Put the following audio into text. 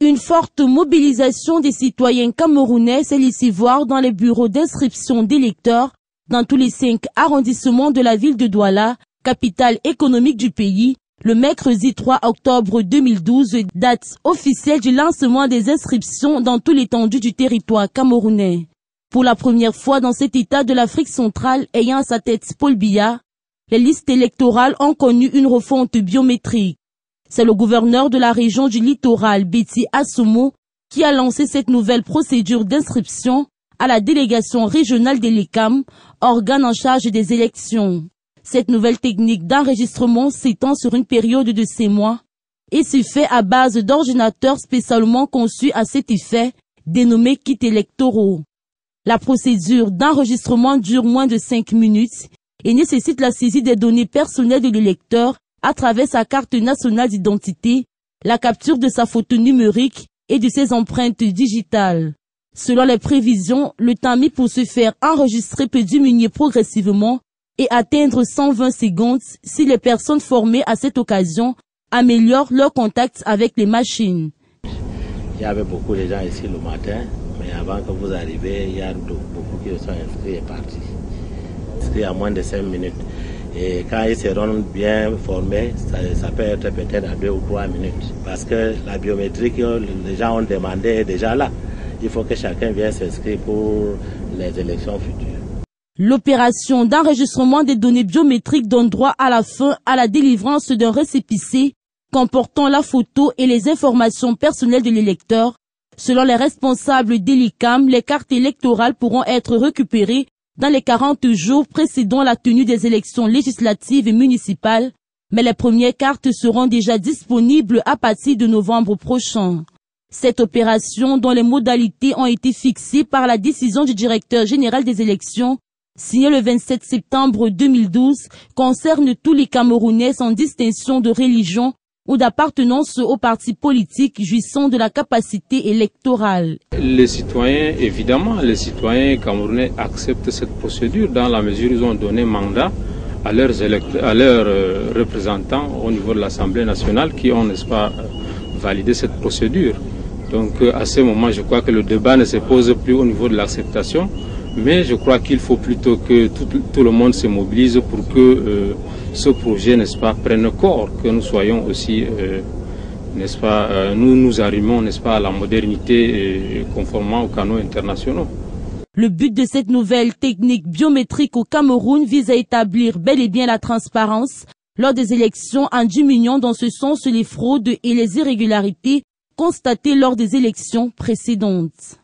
Une forte mobilisation des citoyens camerounais s'est laissée voir dans les bureaux d'inscription d'électeurs dans tous les 5 arrondissements de la ville de Douala, capitale économique du pays, le mercredi 3 octobre 2012, date officielle du lancement des inscriptions dans toute l'étendue du territoire camerounais. Pour la première fois dans cet état de l'Afrique centrale ayant à sa tête Paul Biya, les listes électorales ont connu une refonte biométrique. C'est le gouverneur de la région du littoral, Betty Assomo, qui a lancé cette nouvelle procédure d'inscription à la délégation régionale des LECAM, organe en charge des élections. Cette nouvelle technique d'enregistrement s'étend sur une période de 6 mois et se fait à base d'ordinateurs spécialement conçus à cet effet, dénommés kits électoraux. La procédure d'enregistrement dure moins de 5 minutes et nécessite la saisie des données personnelles de l'électeur à travers sa carte nationale d'identité, la capture de sa photo numérique et de ses empreintes digitales. Selon les prévisions, le temps mis pour se faire enregistrer peut diminuer progressivement et atteindre 120 secondes si les personnes formées à cette occasion améliorent leur contact avec les machines. Il y avait beaucoup de gens ici le matin, mais avant que vous arriviez, il y a beaucoup qui sont inscrits et partis. Inscrits à moins de 5 minutes. Et quand ils seront bien formés, ça peut être peut-être à 2 ou 3 minutes. Parce que la biométrie que les gens ont demandé est déjà là. Il faut que chacun vienne s'inscrire pour les élections futures. L'opération d'enregistrement des données biométriques donne droit à la fin à la délivrance d'un récépissé comportant la photo et les informations personnelles de l'électeur. Selon les responsables d'Elicam, les cartes électorales pourront être récupérées dans les 40 jours précédant la tenue des élections législatives et municipales, mais les premières cartes seront déjà disponibles à partir de novembre prochain. Cette opération, dont les modalités ont été fixées par la décision du directeur général des élections, signée le 27 septembre 2012, concerne tous les Camerounais sans distinction de religion ou d'appartenance aux partis politiques jouissant de la capacité électorale. Les citoyens, évidemment, les citoyens camerounais acceptent cette procédure dans la mesure où ils ont donné mandat à leurs représentants au niveau de l'Assemblée nationale qui ont, n'est-ce pas, validé cette procédure. Donc à ce moment, je crois que le débat ne se pose plus au niveau de l'acceptation, mais je crois qu'il faut plutôt que tout le monde se mobilise pour que ce projet, n'est-ce pas, prenne corps, que nous soyons aussi, n'est-ce pas, nous arrivons, n'est-ce pas, à la modernité conformément aux canons internationaux. Le but de cette nouvelle technique biométrique au Cameroun vise à établir bel et bien la transparence lors des élections en diminuant dans ce sens les fraudes et les irrégularités constatées lors des élections précédentes.